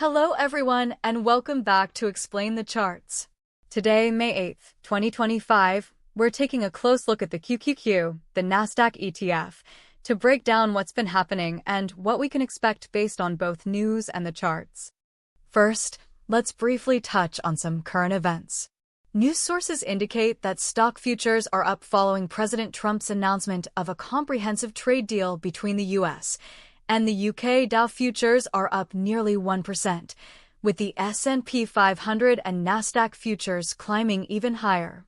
Hello everyone and welcome back to Explain the Charts. Today, May 8th, 2025, we're taking a close look at the QQQ, the Nasdaq ETF, to break down what's been happening and what we can expect based on both news and the charts. First, let's briefly touch on some current events. News sources indicate that stock futures are up following President Trump's announcement of a comprehensive trade deal between the U.S. and the U.K. Dow futures are up nearly 1%, with the S&P 500 and Nasdaq futures climbing even higher.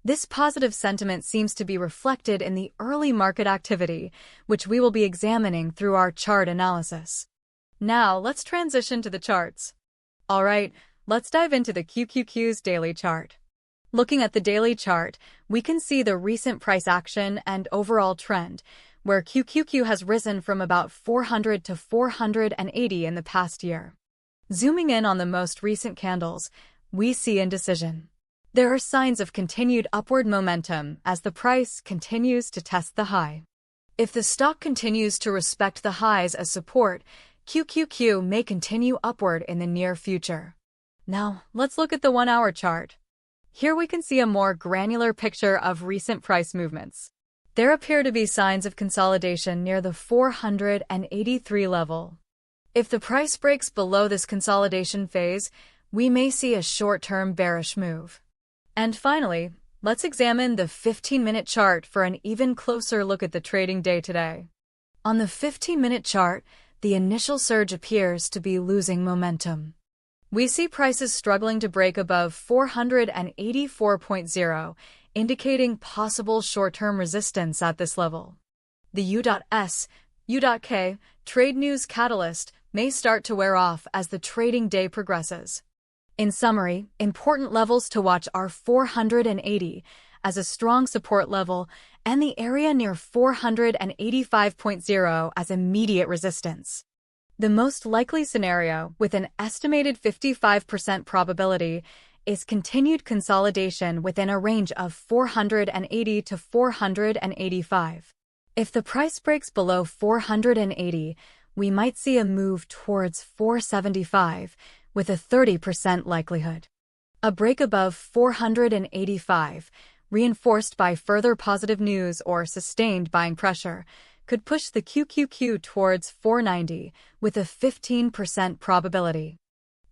This positive sentiment seems to be reflected in the early market activity, which we will be examining through our chart analysis. Now, let's transition to the charts. All right, let's dive into the QQQ's daily chart. Looking at the daily chart, we can see the recent price action and overall trend, where QQQ has risen from about 400 to 480 in the past year. Zooming in on the most recent candles, we see indecision. There are signs of continued upward momentum as the price continues to test the high. If the stock continues to respect the highs as support, QQQ may continue upward in the near future. Now, let's look at the 1-hour chart. Here we can see a more granular picture of recent price movements. There appear to be signs of consolidation near the 483 level. If the price breaks below this consolidation phase, we may see a short-term bearish move. And finally, let's examine the 15-minute chart for an even closer look at the trading day today. On the 15-minute chart, the initial surge appears to be losing momentum. We see prices struggling to break above 484.0, indicating possible short-term resistance at this level. The U.S U.K trade news catalyst may start to wear off as the trading day progresses. In summary, important levels to watch are 480 as a strong support level and the area near 485.0 as immediate resistance. The most likely scenario, with an estimated 55% probability, is continued consolidation within a range of 480 to 485. If the price breaks below 480, we might see a move towards 475, with a 30% likelihood. A break above 485, reinforced by further positive news or sustained buying pressure, could push the QQQ towards 490, with a 15% probability.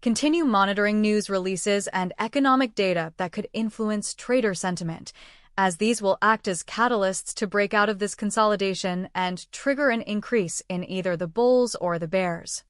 Continue monitoring news releases and economic data that could influence trader sentiment, as these will act as catalysts to break out of this consolidation and trigger an increase in either the bulls or the bears.